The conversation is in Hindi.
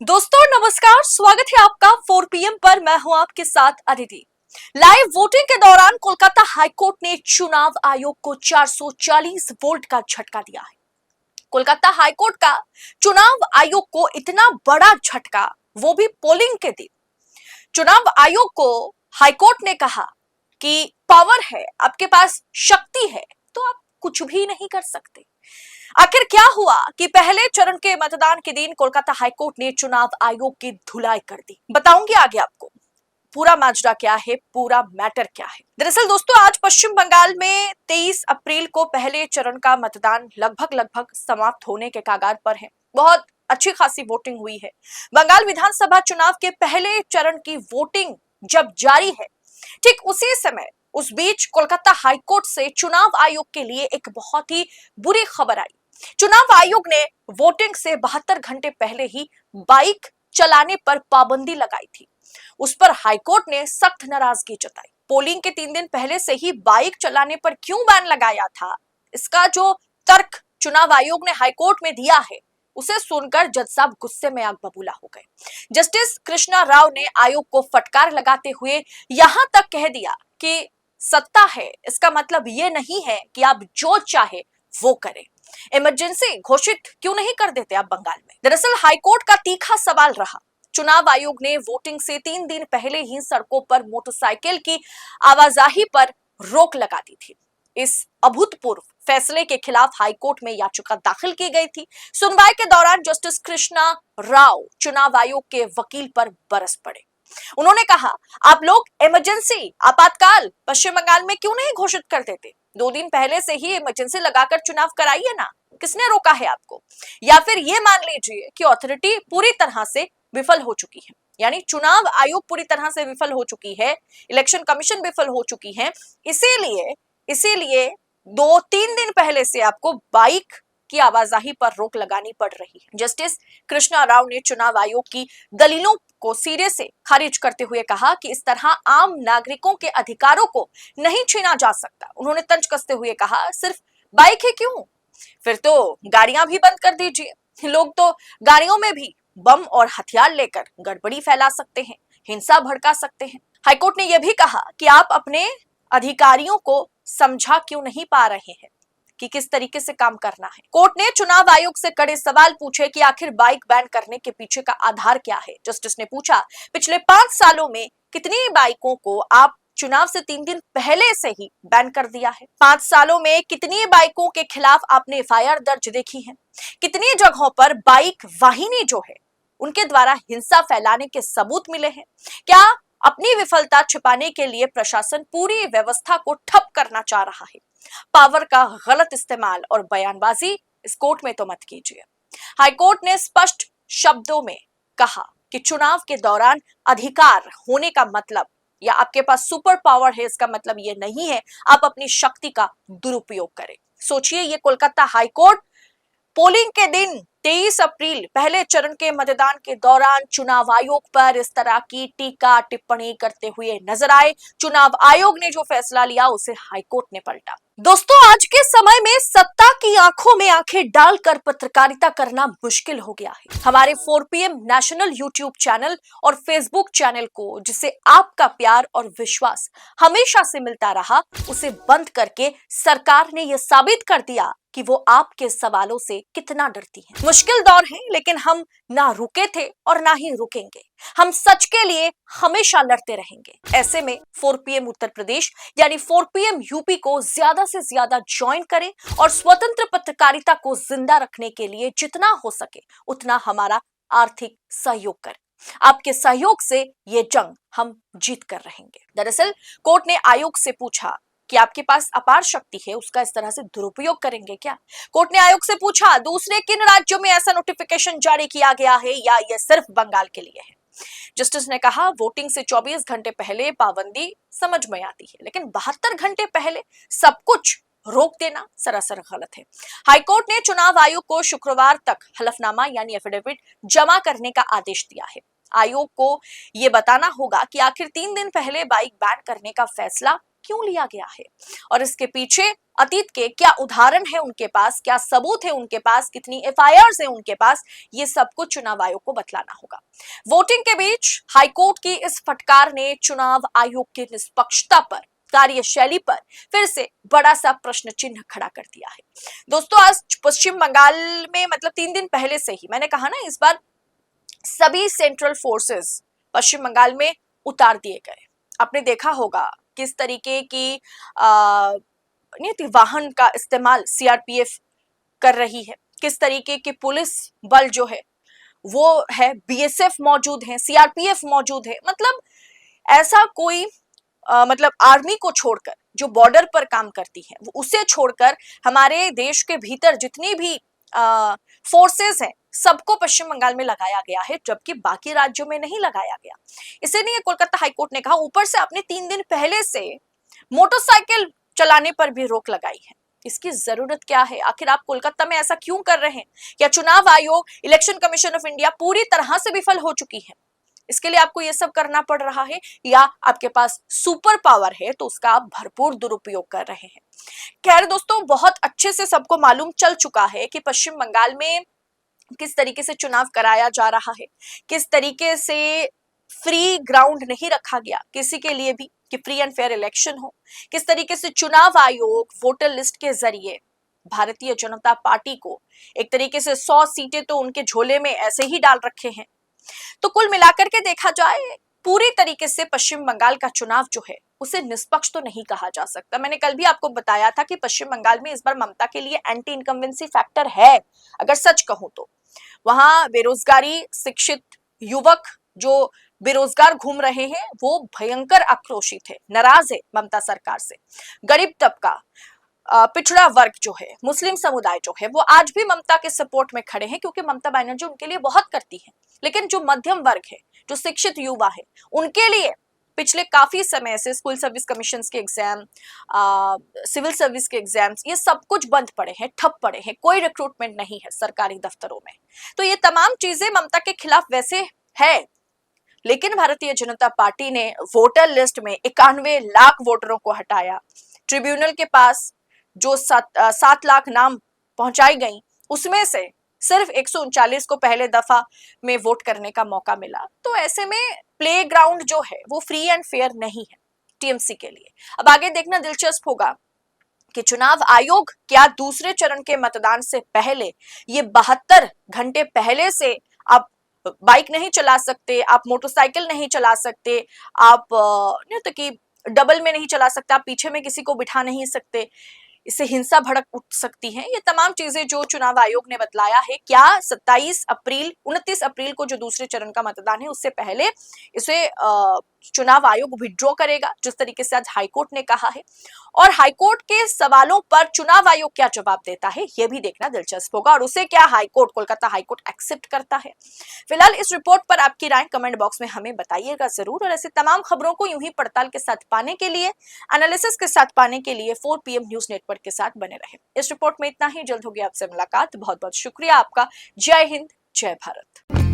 दोस्तों नमस्कार, स्वागत है आपका 4 PM पर। मैं हूं आपके साथ अदिति। लाइव वोटिंग के दौरान कोलकाता हाईकोर्ट ने चुनाव आयोग को 440 वोल्ट का झटका दिया है। कोलकाता हाईकोर्ट का चुनाव आयोग को इतना बड़ा झटका, वो भी पोलिंग के दिन। चुनाव आयोग को हाईकोर्ट ने कहा कि पावर है, आपके पास शक्ति है, तो आप कुछ भी नहीं कर सकते। आखिर क्या हुआ कि पहले चरण के मतदान के दिन कोलकाता हाईकोर्ट ने चुनाव आयोग की धुलाई कर दी। बताऊंगी आगे आपको पूरा माजरा क्या है, पूरा मैटर क्या है। दरअसल दोस्तों, आज पश्चिम बंगाल में 23 अप्रैल को पहले चरण का मतदान लगभग समाप्त होने के कगार पर है। बहुत अच्छी खासी वोटिंग हुई है। बंगाल विधानसभा चुनाव के पहले चरण की वोटिंग जब जारी है, ठीक उसी समय उस बीच कोलकाता हाईकोर्ट से चुनाव आयोग के लिए एक बहुत ही बुरी खबर आई। चुनाव आयोग ने वोटिंग से 72 घंटे पहले ही बाइक चलाने पर पाबंदी लगाई थी। उस पर हाईकोर्ट ने सख्त नाराजगी जताई। पोलिंग के 3 दिन पहले से ही बाइक चलाने पर क्यों बैन लगाया था, इसका जो तर्क चुनाव आयोग ने हाईकोर्ट में दिया है, उसे सुनकर जज साहब गुस्से में आग बबूला हो गए। जस्टिस कृष्णा राव ने आयोग को फटकार लगाते हुए यहां तक कह दिया कि सत्ता है, इसका मतलब ये नहीं है कि आप जो चाहे वो करें। इमरजेंसी घोषित क्यों नहीं कर देते आप बंगाल में। दरअसल हाईकोर्ट का तीखा सवाल रहा। चुनाव आयोग ने वोटिंग से 3 दिन पहले ही सड़कों पर मोटरसाइकिल की आवाजाही पर रोक लगा दी थी। इस अभूतपूर्व फैसले के खिलाफ हाईकोर्ट में याचिका दाखिल की गई थी। सुनवाई के दौरान जस्टिस कृष्णा राव चुनाव आयोग के वकील पर बरस पड़े। उन्होंने कहा, आप लोग इमरजेंसी आपातकाल पश्चिम बंगाल में क्यों नहीं घोषित कर देते? 2 दिन पहले से ही इमरजेंसी लगाकर चुनाव कराइए ना, किसने रोका है आपको? या फिर ये मान लीजिए कि अथॉरिटी पूरी तरह से विफल हो चुकी है, यानी चुनाव आयोग पूरी तरह से विफल हो चुकी है, इलेक्शन कमीशन विफल हो चुकी है, इसीलिए 2-3 दिन पहले से आपको बाइक की आवाजाही पर रोक लगानी पड़ रही है। जस्टिस कृष्णा राव ने चुनाव आयोग की दलीलों को सिरे से खारिज करते हुए कहा कि इस तरह आम नागरिकों के अधिकारों को नहीं छीना जा सकता। उन्होंने तंज कसते हुए कहा, सिर्फ बाइक ही क्यों, फिर तो गाड़ियां भी बंद कर दीजिए। लोग तो गाड़ियों में भी बम और हथियार लेकर गड़बड़ी फैला सकते हैं, हिंसा भड़का सकते हैं। हाईकोर्ट ने यह भी कहा कि आप अपने अधिकारियों को समझा क्यों नहीं पा रहे हैं कि किस तरीके से काम करना है। कोर्ट ने चुनाव आयोग से कड़े सवाल पूछे कि आखिर बाइक बैन करने के पीछे का आधार क्या है। जस्टिस ने पूछा, पिछले 5 सालों में कितनी बाइकों को आप चुनाव से 3 दिन पहले से ही बैन कर दिया है? 5 सालों में कितनी बाइकों के खिलाफ आपने FIR दर्ज देखी है? कितनी जगहों पर बाइक वाहिनी जो है उनके द्वारा हिंसा फैलाने के सबूत मिले हैं? क्या अपनी विफलता छिपाने के लिए प्रशासन पूरी व्यवस्था को ठप करना चाह रहा है? पावर का गलत इस्तेमाल और बयानबाजी इस कोर्ट में तो मत कीजिए। हाईकोर्ट ने स्पष्ट शब्दों में कहा कि चुनाव के दौरान अधिकार होने का मतलब या आपके पास सुपर पावर है, इसका मतलब ये नहीं है आप अपनी शक्ति का दुरुपयोग करें। सोचिए, ये कोलकाता हाईकोर्ट पोलिंग के दिन 23 अप्रैल पहले चरण के मतदान के दौरान चुनाव आयोग पर इस तरह की टीका टिप्पणी करते हुए नजर आए। चुनाव आयोग ने जो फैसला लिया उसे हाईकोर्ट ने पलटा। दोस्तों, आज के समय में सत्ता की आंखों में आंखें डालकर पत्रकारिता करना मुश्किल हो गया है। हमारे 4 PM नेशनल यूट्यूब चैनल और फेसबुक चैनल को, जिसे आपका प्यार और विश्वास हमेशा से मिलता रहा, उसे बंद करके सरकार ने यह साबित कर दिया कि वो आपके सवालों से कितना डरती है। मुश्किल दौर है, लेकिन हम ना रुके थे और ना ही रुकेंगे। हम सच के लिए हमेशा लड़ते रहेंगे। ऐसे में 4 PM उत्तर प्रदेश यानी 4 PM यूपी को ज्यादा से ज्यादा ज्वाइन करें और स्वतंत्र पत्रकारिता को जिंदा रखने के लिए जितना हो सके उतना हमारा आर्थिक सहयोग करें। आपके सहयोग से ये जंग हम जीत कर रहेंगे। दरअसल कोर्ट ने आयोग से पूछा कि आपके पास अपार शक्ति है, उसका इस तरह से दुरुपयोग करेंगे क्या? कोर्ट ने आयोग से पूछा, दूसरे किन राज्यों में ऐसा नोटिफिकेशन जारी किया गया है या यह सिर्फ बंगाल के लिए है? जस्टिस ने कहा, वोटिंग से 24 घंटे पहले पाबंदी समझ में आती है, लेकिन 72 घंटे पहले सब कुछ रोक देना सरासर गलत है। हाईकोर्ट ने चुनाव आयोग को शुक्रवार तक हलफनामा यानी एफिडेविट जमा करने का आदेश दिया है। आयोग को यह बताना होगा कि आखिर 3 दिन पहले बाइक बैन करने का फैसला क्यों लिया गया है और इसके पीछे अतीत के क्या उदाहरण है उनके पास, क्या सबूत है उनके पास, कितनी एफआईआर्स है उनके पास, ये सब कुछ चुनाव आयोग को बतलाना होगा। वोटिंग के बीच हाईकोर्ट की इस फटकार ने चुनाव आयोग की निष्पक्षता पर, कार्यशैली पर फिर से बड़ा सा प्रश्न चिन्ह खड़ा कर दिया है। दोस्तों, आज पश्चिम बंगाल में मतलब 3 दिन पहले से ही मैंने कहा ना, इस बार सभी सेंट्रल फोर्सेस पश्चिम बंगाल में उतार दिए गए। आपने देखा होगा किस तरीके की वाहन का इस्तेमाल सीआरपीएफ कर रही है, किस तरीके की पुलिस बल जो है वो है, बीएसएफ मौजूद है, सीआरपीएफ मौजूद है। मतलब ऐसा कोई मतलब आर्मी को छोड़कर जो बॉर्डर पर काम करती है, वो उसे छोड़कर हमारे देश के भीतर जितनी भी फोर्सेस हैं सबको पश्चिम बंगाल में लगाया गया है, जबकि बाकी राज्यों में नहीं लगाया गया। इसीलिए कोलकाता हाईकोर्ट ने कहा, ऊपर से आपने 3 दिन पहले से मोटरसाइकिल चलाने पर भी रोक लगाई है, इसकी जरूरत क्या है? आखिर आप कोलकाता में ऐसा क्यों कर रहे हैं? या चुनाव आयोग, इलेक्शन कमीशन ऑफ इंडिया पूरी तरह से विफल हो चुकी है, इसके लिए आपको ये सब करना पड़ रहा है? या आपके पास सुपर पावर है तो उसका आप भरपूर दुरुपयोग कर रहे हैं? खैर दोस्तों, बहुत अच्छे से सबको मालूम चल चुका है कि पश्चिम बंगाल में किस तरीके से चुनाव कराया जा रहा है, किस तरीके से फ्री ग्राउंड नहीं रखा गया किसी के लिए भी कि फ्री एंड फेयर इलेक्शन हो, किस तरीके से चुनाव आयोग वोटर लिस्ट के जरिए भारतीय जनता पार्टी को एक तरीके से 100 सीटें तो उनके झोले में ऐसे ही डाल रखे हैं। तो कुल मिलाकर के देखा जाए, पूरी तरीके से पश्चिम बंगाल का चुनाव जो है उसे निष्पक्ष तो नहीं कहा जा सकता। मैंने कल भी आपको बताया था कि पश्चिम बंगाल में इस बार ममता के लिए एंटी इनकम्बेंसी फैक्टर है। अगर सच कहूं तो वहां बेरोजगारी, शिक्षित युवक जो बेरोजगार घूम रहे हैं वो भयंकर आक्रोशित है, नाराज है ममता सरकार से। गरीब तबका, पिछड़ा वर्ग जो है, मुस्लिम समुदाय जो है, वो आज भी ममता के सपोर्ट में खड़े हैं, क्योंकि ममता बनर्जी उनके लिए बहुत करती है। लेकिन जो मध्यम वर्ग है, जो शिक्षित युवा है, उनके लिए पिछले काफी समय से स्कूल सर्विस कमीशन के एग्जाम, सिविल सर्विस के एग्जाम्स, ये सब कुछ बंद पड़े हैं, ठप पड़े हैं, कोई रिक्रूटमेंट नहीं है सरकारी दफ्तरों में। तो ये तमाम चीजें ममता के खिलाफ वैसे है, लेकिन भारतीय जनता पार्टी ने वोटर लिस्ट में 91 लाख वोटरों को हटाया। ट्रिब्यूनल के पास जो 7 लाख नाम पहुंचाई गई, उसमें से सिर्फ 139 को पहले दफा में वोट करने का मौका मिला। तो ऐसे में प्लेग्राउंड जो है वो फ्री एंड फेयर नहीं है टीएमसी के लिए। अब आगे देखना दिलचस्प होगा कि चुनाव आयोग क्या दूसरे चरण के मतदान से पहले, ये 72 घंटे पहले से आप बाइक नहीं चला सकते, आप मोटरसाइकिल नहीं चला सकते, आप तो कि डबल में नहीं चला सकते, आप पीछे में किसी को बिठा नहीं सकते, इससे हिंसा भड़क उठ सकती है। ये तमाम चीजें जो चुनाव आयोग ने बतलाया है, क्या 29 अप्रैल को जो दूसरे चरण का मतदान है उससे पहले इसे चुनाव आयोग विड्रॉ करेगा, जिस तरीके से आज हाईकोर्ट ने कहा है। और हाईकोर्ट के सवालों पर चुनाव आयोग क्या जवाब देता है, यह भी देखना दिलचस्प होगा, और उसे क्या हाईकोर्ट, कोलकाता हाईकोर्ट एक्सेप्ट करता है। फिलहाल इस रिपोर्ट पर आपकी राय कमेंट बॉक्स में हमें बताइएगा जरूर, और ऐसे तमाम खबरों को यूं ही पड़ताल के साथ पाने के लिए, एनालिसिस के साथ पाने के लिए 4 PM न्यूज नेटवर्क के साथ बने रहे। इस रिपोर्ट में इतना ही, जल्द होगी आपसे मुलाकात। बहुत बहुत शुक्रिया आपका। जय हिंद, जय भारत।